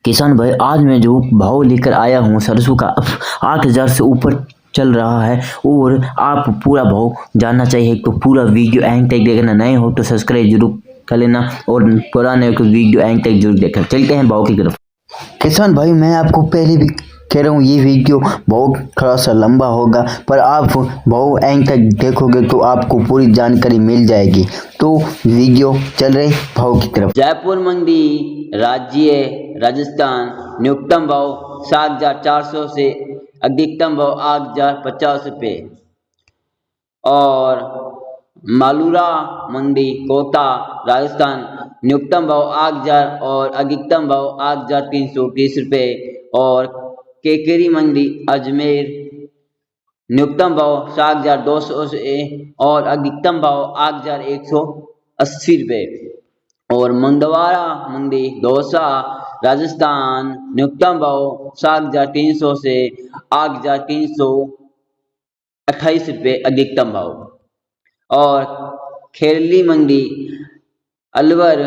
किसान भाई, आज मैं जो भाव लेकर आया हूँ सरसों का 8,000 से ऊपर चल रहा है। और आप पूरा भाव जानना चाहिए तो पूरा वीडियो एंड तक देखना। नए हो तो सब्सक्राइब जरूर कर लेना और पुराने हो तो वीडियो एंड तक जरूर देखना। चलते हैं भाव की तरफ। किसान भाई, मैं आपको पहले भी कह रहा हूँ ये वीडियो बहुत थोड़ा सा लंबा होगा, पर आप भाव एंड तक देखोगे तो आपको पूरी जानकारी मिल जाएगी। तो वीडियो चल रही भाव की तरफ। जयपुर मंडी राज्य राजस्थान न्यूनतम भाव 7,400 से अधिकतम भाव 8,050 रुपये। और मालूरा मंडी कोटा राजस्थान न्यूनतम भाव 8,000 और अधिकतम भाव 8,330 रुपये। और केकेरी मंडी अजमेर न्यूनतम भाव 7,200 से और अधिकतम भाव 8,180 रुपये। और मंदवाड़ा मंडी दौसा राजस्थान न्यूनतम भाव 7,300 से 8,328 रुपये अधिकतम भाव। और खेरली मंडी अलवर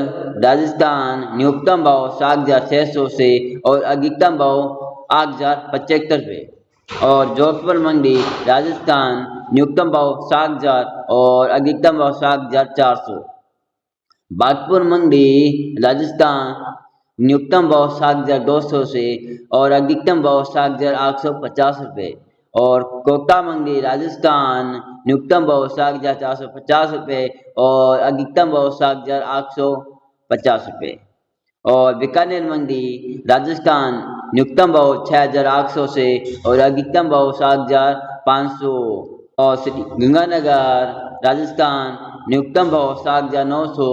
राजस्थान न्यूनतम भाव 7,600 से और अधिकतम भाव 8,075 रुपये। और जोधपुर मंडी राजस्थान न्यूनतम भाव 7,000 और अधिकतम भाव 7,400। बागपुर मंडी राजस्थान न्यूनतम भाव 7,200 से और अधिकतम भाव 7,850 रुपये। और कोटा मंडी राजस्थान न्यूनतम भाव 7,450 रुपये और अधिकतम भाव 7,850 रुपये। और बीकानेर मंडी राजस्थान न्यूनतम भाव 6,800 से और अधिकतम भाव 7,500। और श्री गंगानगर राजस्थान न्यूनतम भाव 7,900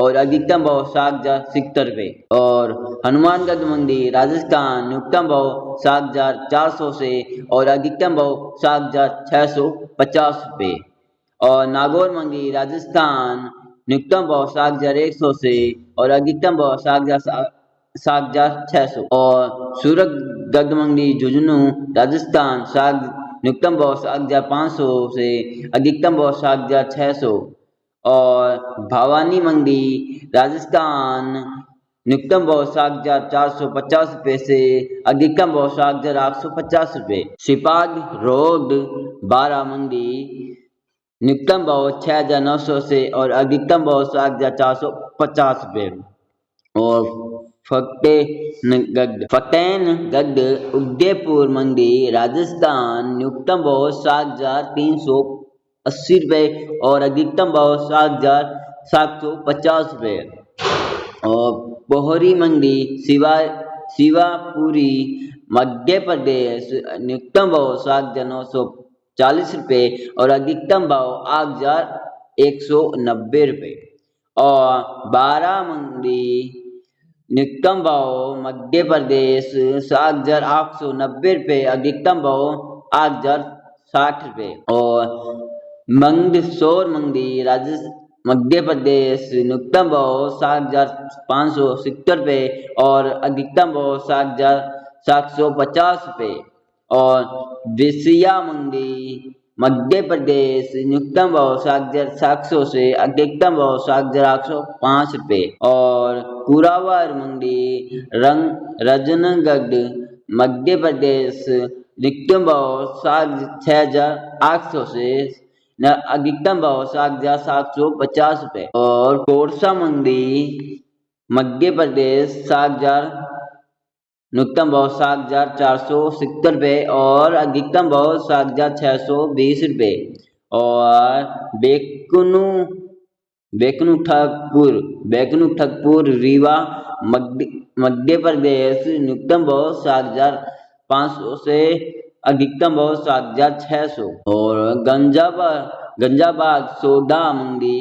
और अधिकतम भाव 7,070 रुपये। और हनुमानगढ़ मंडी राजस्थान न्यूनतम भाव 7,400 से और अधिकतम भाव 7,650 रुपये। और नागौर मंडी राजस्थान न्यूनतम भाव 7,100 से और अधिकतम भाव 7,600। और सूरतगढ़ मंडी झुंझुनू राजस्थान न्यूनतम भाव 7,500 से अधिकतम भाव 7,600। और भवानी मंडी राजस्थान न्यूनतम भाव 7,450 रुपये से अधिकतम भाव 7,850 रुपये। सिपाग रोड बारा मंडी न्यूनतम भाव 6,900 से और अधिकतम भाव 7,450 रुपये। और फतेहगढ़ उदयपुर मंडी राजस्थान न्यूनतम भाव 7,380 रुपये और अधिकतम भाव 7,750 रुपये। और पोहरी मंडी शिवापुरी मध्य प्रदेश न्यूनतम भाव 7,940 रुपये और अधिकतम भाव 8,190 रुपये। और बारा मंडी न्यूनतम भाव मध्य प्रदेश 7,890 रुपये अधिकतम भाव 8,060 रुपये। और मंदसौर मंडी मध्य प्रदेश न्यूनतम भाव 7,570 रुपये और अधिकतम भाव 7,750 रुपये। और विसिया मंडी मध्य प्रदेश न्यूनतम भाव 7,700 से अधिकतम भाव 7,805 रुपये। और कुरावर मंडी रजनगढ़ मध्य प्रदेश न्यूनतम भाव 6,800 से अधिकतम भाव 7,750 रुपये। और कोरसा मंडी मध्य प्रदेश न्यूनतम भाव 7,470 रुपये और अधिकतम भाव 7,620 रुपये। और बेकनू ठगपुर रीवा मध्य प्रदेश न्यूनतम भाव 7,500 से अधिकतम भाव 7,600। और गंजाबाग सौदा मंडी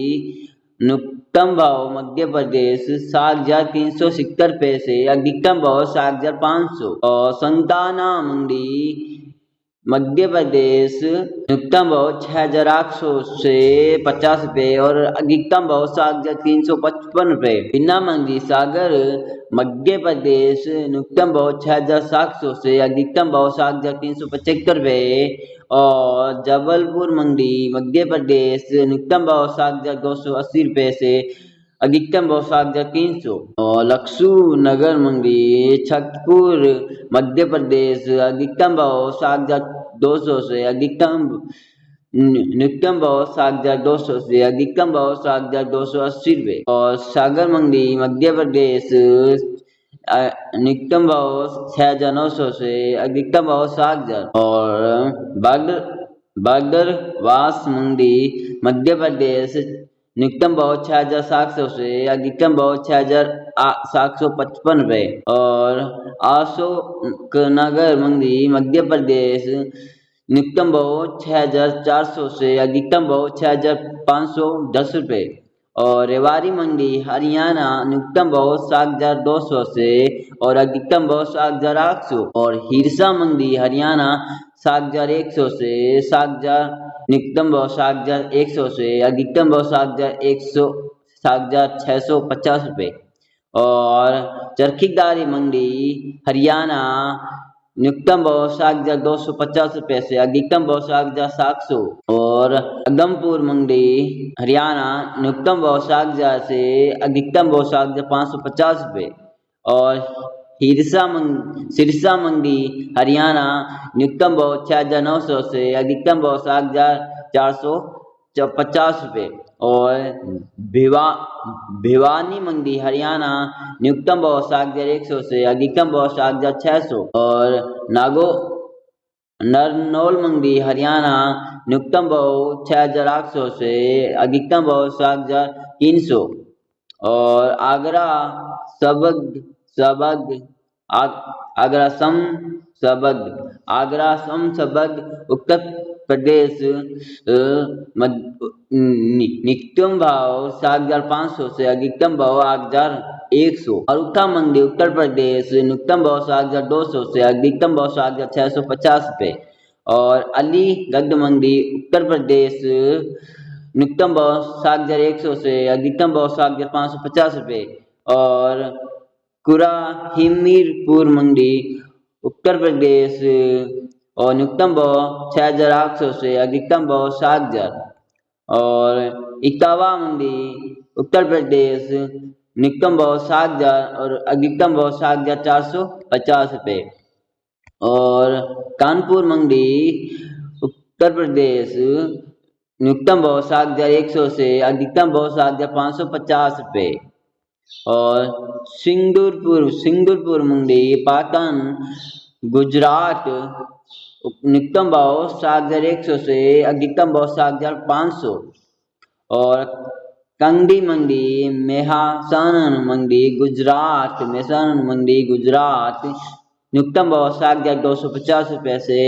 न्यूनतम भाव मध्य प्रदेश 7,370 रुपये से अधिकतम भाव 7,500। और संताना मंडी मध्य प्रदेश न्यूनतम भाव 6,800 से 50 रुपये और अधिकतम भाव 7,355 रुपये। बिना मंडी सागर मध्य प्रदेश न्यूनतम भाव 6,700 से अधिकतम भाव 7,375 रुपये। और जबलपुर मंडी मध्य प्रदेश न्यूनतम भाव 7,280 रुपये से अधिकतम भाव 7,300। और लक्ष्ू नगर मंडी छतरपुर मध्य प्रदेश अधिकतम भाव 7,200 से न्यूनतम भाव 7,200 से अधिकतम भाव 7,280 रुपये। और सागर मंडी मध्य प्रदेश न्यूनतम भाव 6,900 से अधिकतम भाव 7,000। और बगदरवास मंडी मध्य प्रदेश न्यूनतम भाव 6,700 से अधिकतम भाव 6,755 रुपये। और अशोक नगर मंडी मध्य प्रदेश न्यूनतम भाव 6,400 से अधिकतम भाव 6,510 रुपये। और रेवाड़ी मंडी हरियाणा न्यूनतम भाव 7,200 से और अधिकतम भाव 7,800। और हिरसा मंडी हरियाणा 7,100 से 7,000 न्यूनतम भाव 7,100 से अधिकतम भाव 7,650 रुपये। और चरखीदारी मंडी हरियाणा न्यूनतम भाव 7,250 रुपये से अधिकतम भाव 7,700। और अगमपुर मंडी हरियाणा न्यूनतम भाव 7,000 से अधिकतम भाव 7,550 रुपये। और सिरसा मंडी हरियाणा न्यूनतम भाव 6,900 से अधिकतम भाव 7,450 रुपये। और भिवानी मंडी हरियाणा न्यूनतम भाव 7,100 से अधिकतम भाव 7,600। और नरनौल मंडी हरियाणा न्यूनतम भाव 6,800 से अधिकतम भाव 7,300। और आगरा समसबग उत्तर प्रदेश न्यूनतम भाव 7,500 से अधिकतम भाव 8,100। अरुथा मंडी उत्तर प्रदेश न्यूनतम भाव 7,200 से अधिकतम भाव 7,650 रुपये। और अलीगढ़ मंडी उत्तर प्रदेश न्यूनतम भाव 7,100 से अधिकतम भाव 7,550 रुपये। और कुराहिमीरपुर मंडी उत्तर प्रदेश और न्यूनतम भाव 6,800 से अधिकतम भाव 7,000। और इटावा मंडी उत्तर प्रदेश न्यूनतम भाव 7,000 और अधिकतम भाव 7,450 रुपये। और कानपुर मंडी उत्तर प्रदेश न्यूनतम भाव 7,100 से अधिकतम भाव 7,550 रुपये। और सिंगुरपुर मंडी पाटन गुजरात न्यूनतम भाव 7,100 से अधिकतम भाव 7,500। और कंडी मंडी मेहसाणा मंडी गुजरात न्यूनतम भाव 7,250 रुपये से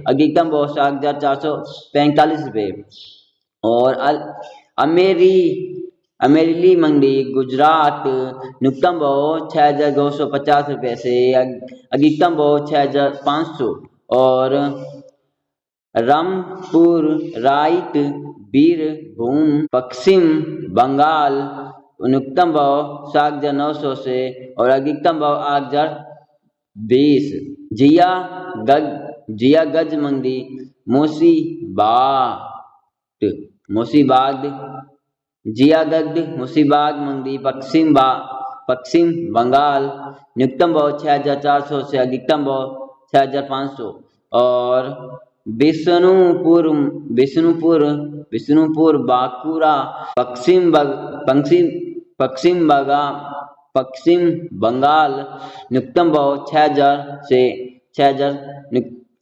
अधिकतम भाव 7,445 रुपये। और अमेरली मंडी गुजरात न्यूनतम भाव 6,250 रुपये से अधिकतम भाव 6,500। और रामपुर राइट बीरभूम पश्चिम बंगाल न्यूनतम भाव 7,900 से और अधिकतम भाव 8,020। जियागंज मंडी मुर्शिदाबाद मंडी पश्चिम बंगाल न्यूनतम भाव 6,400 से अधिकतम भाव 6,500। और बिष्णुपुर बांकुरा पश्चिम बंगाल न्यूनतम भाव 6,000 से 6,000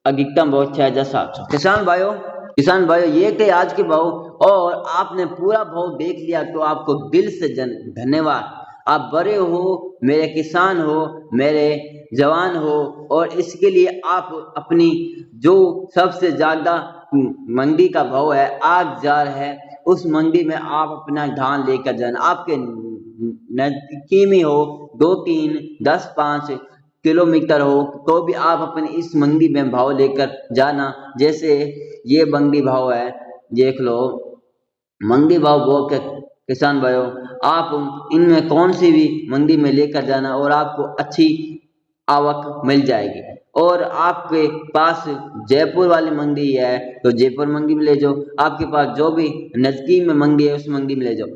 अधिकतम भाव 6,700। किसान भाइयों ये थे आज के भाव और आपने पूरा भाव देख लिया तो आपको दिल से धन्यवाद। आप बड़े हो, मेरे किसान हो, मेरे जवान हो और इसके लिए आप अपनी जो सबसे ज़्यादा मंडी का भाव है 8,000 है उस मंडी में आप अपना धान लेकर जाना। आपके नज़दीकी में हो 2, 3, 10, 5 किलोमीटर हो तो भी आप अपने इस मंडी में भाव लेकर जाना। जैसे ये मंडी भाव है देख लो, मंडी भाव वो किसान भाइयों आप इनमें कौन सी भी मंडी में लेकर जाना और आपको अच्छी आवक मिल जाएगी। और आपके पास जयपुर वाली मंडी है तो जयपुर मंडी में ले जाओ, आपके पास जो भी नज़दीक में मंडी है उस मंडी में ले जाओ।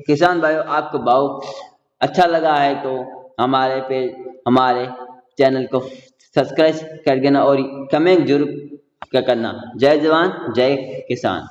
किसान भाइयों आपको भाव अच्छा लगा है तो हमारे चैनल को सब्सक्राइब कर देना और कमेंट जरूर करना। जय जवान जय किसान।